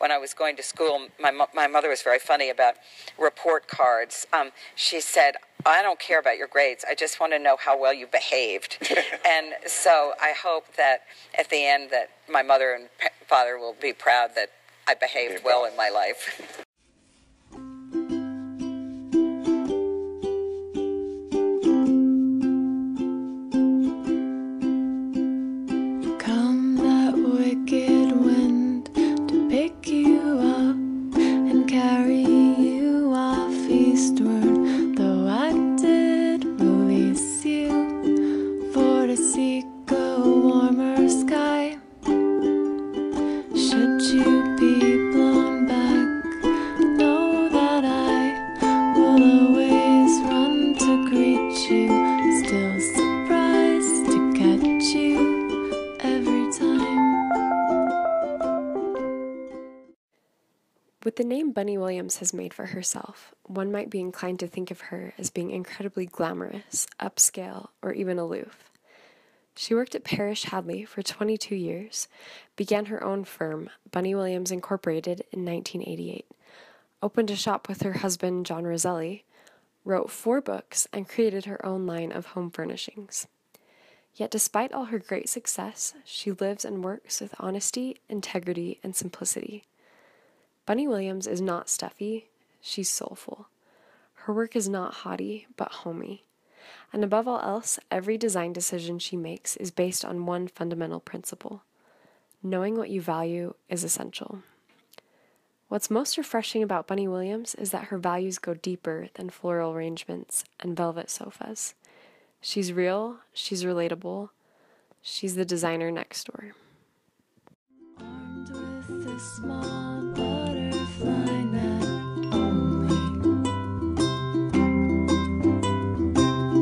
when I was going to school, my mother was very funny about report cards. She said, I don't care about your grades. I just want to know how well you behaved. And so I hope that at the end that my mother and father will be proud that I behaved well in my life. Come that wicked wind to pick you up and carry you off eastward, though I did release you for to seek a warmer sky. Should you be blown back, know that I will always run to greet you, still surprised to catch you every time. With the name Bunny Williams has made for herself, one might be inclined to think of her as being incredibly glamorous, upscale, or even aloof. She worked at Parrish Hadley for 22 years, began her own firm, Bunny Williams Incorporated, in 1988, opened a shop with her husband, John Roselli, wrote 4 books, and created her own line of home furnishings. Yet despite all her great success, she lives and works with honesty, integrity, and simplicity. Bunny Williams is not stuffy, she's soulful. Her work is not haughty, but homey. And above all else, every design decision she makes is based on one fundamental principle. Knowing what you value is essential. What's most refreshing about Bunny Williams is that her values go deeper than floral arrangements and velvet sofas. She's real, she's relatable, she's the designer next door. Armed with a small butterfly net only,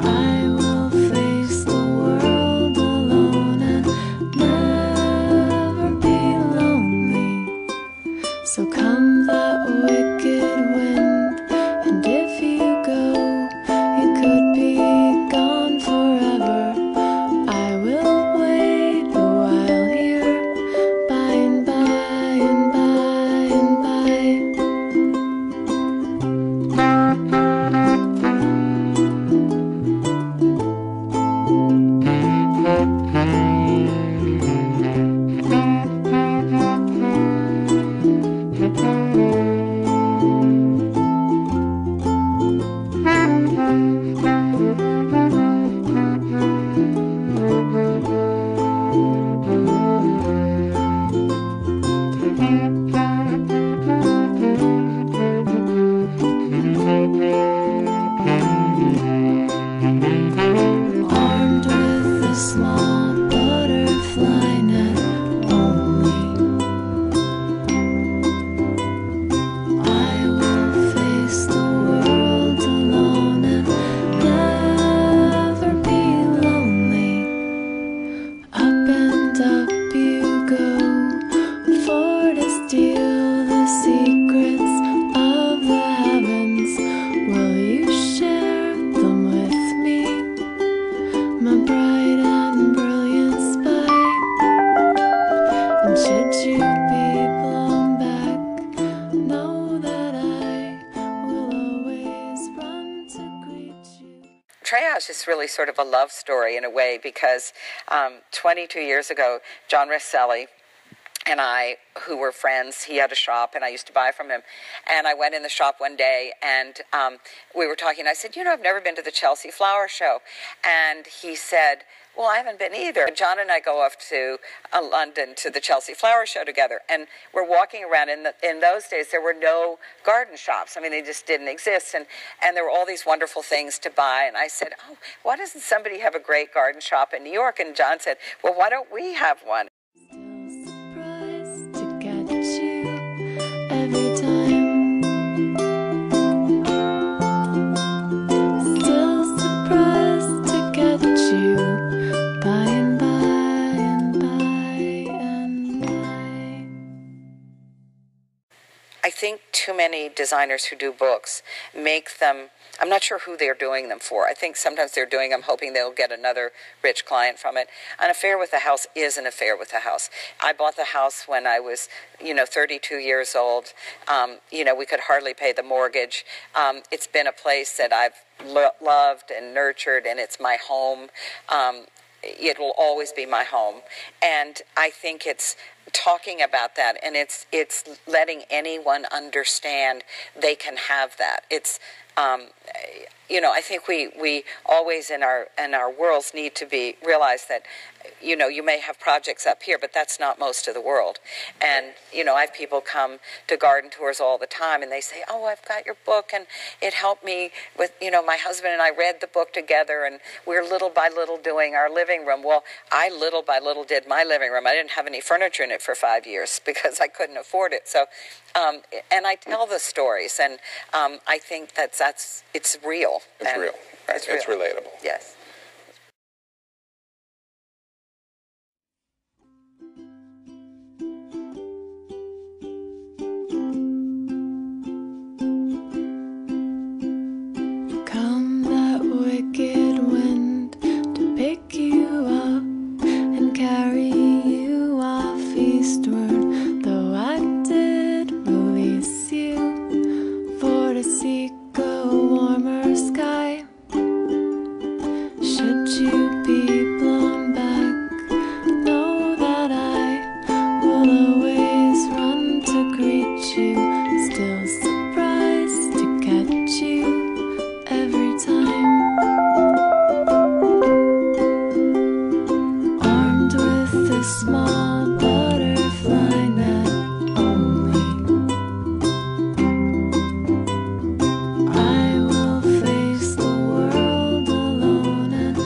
I will face the world alone and never be lonely. So come that wicked wind, and if you go, you could be gone forever. I will wait a while here, by and by and by and by. Armed with a small butterfly net only, I will face the world alone and never be lonely. Up and up you go, for to steal the secrets of the heavens. Will you share them with me, my bright and brilliant spy? And should you be blown back, know that I will always run to greet you. Treehouse is really sort of a love story in a way because 22 years ago, John Roselli and I, who were friends, he had a shop and I used to buy from him. And I went in the shop one day and we were talking. I said, I've never been to the Chelsea Flower Show. And he said, well, I haven't been either. John and I go off to London to the Chelsea Flower Show together. And we're walking around. In those days, there were no garden shops. I mean, they just didn't exist. And there were all these wonderful things to buy. And I said, why doesn't somebody have a great garden shop in New York? And John said, well, why don't we have one? Still surprised to catch you every time. Still surprised to catch you by and by and by and by. I think too many designers who do books make them, I'm not sure who they're doing them for. I think sometimes they're doing them hoping they'll get another rich client from it. An affair with the house is an affair with the house. I bought the house when I was, 32 years old. We could hardly pay the mortgage. It's been a place that I've loved and nurtured, and it's my home. It will always be my home. And I think it's talking about that, and it's letting anyone understand they can have that. It's I think we always in our worlds need to realize that you may have projects up here, but that's not most of the world. And I have people come to garden tours all the time, and they say, "Oh, I've got your book, and it helped me with my husband and I read the book together, and we're little by little doing our living room." Well, I little by little did my living room. I didn't have any furniture in it for 5 years because I couldn't afford it. So, and I tell the stories, and I think it's real. It's real. Right. It's relatable. Yes. Come that wicked wind to pick you up and carry you off eastward, though I did release you for to seek a warmer sky. Should you be blown back, know that I will always run to greet you, still surprised to catch you every time. Armed with a small butterfly net only, I will face the world alone and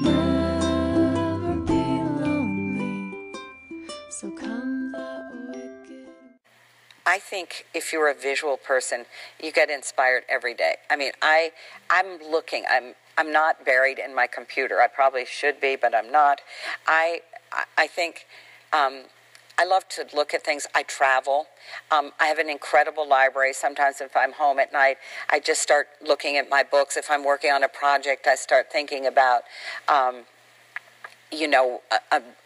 never be lonely. So come that wicked. I think if you're a visual person, you get inspired every day. I mean, I'm looking. I'm not buried in my computer. I probably should be, but I'm not. I think I love to look at things. I travel. I have an incredible library. Sometimes if I'm home at night, I just start looking at my books. If I'm working on a project, I start thinking about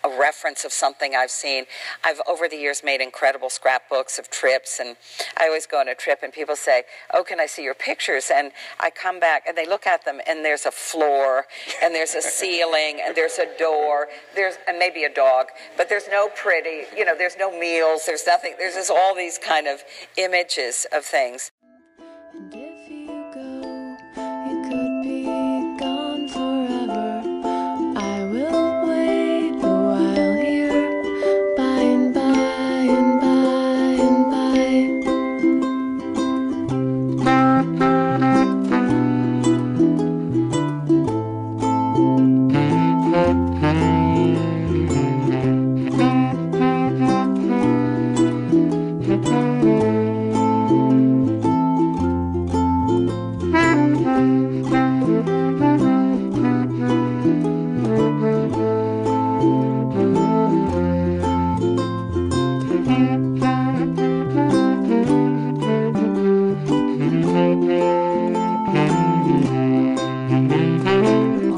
a reference of something I've seen. I've, over the years, made incredible scrapbooks of trips, and I always go on a trip, and people say, "Oh, can I see your pictures?" And I come back, and they look at them, and there's a floor, and there's a ceiling, and there's a door, and maybe a dog, but there's no pretty, there's no meals, there's nothing, there's just all these kind of images of things. And if you go, you could be gone forever. I will wait a while here, by and by and by and by.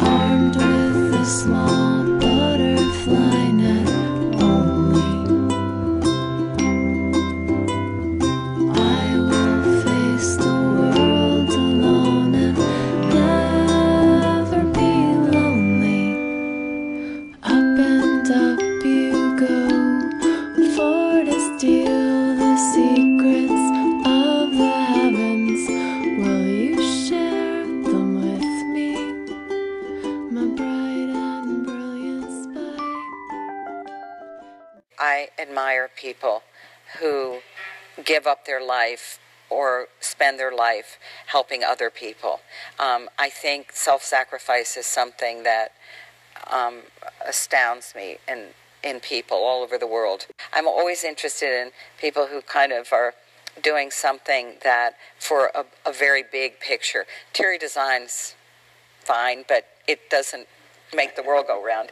Armed with a small butterfly net only, I will face the world alone and never be lonely. Up and up you go, for to steal the secrets of the heavens. Will you share them with me, my bright and brilliant spy? I admire people who give up their life or spend their life helping other people. I think self-sacrifice is something that astounds me in people all over the world. I'm always interested in people who kind of are doing something that for a very big picture. Interior design's fine, but it doesn't make the world go round.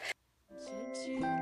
Should you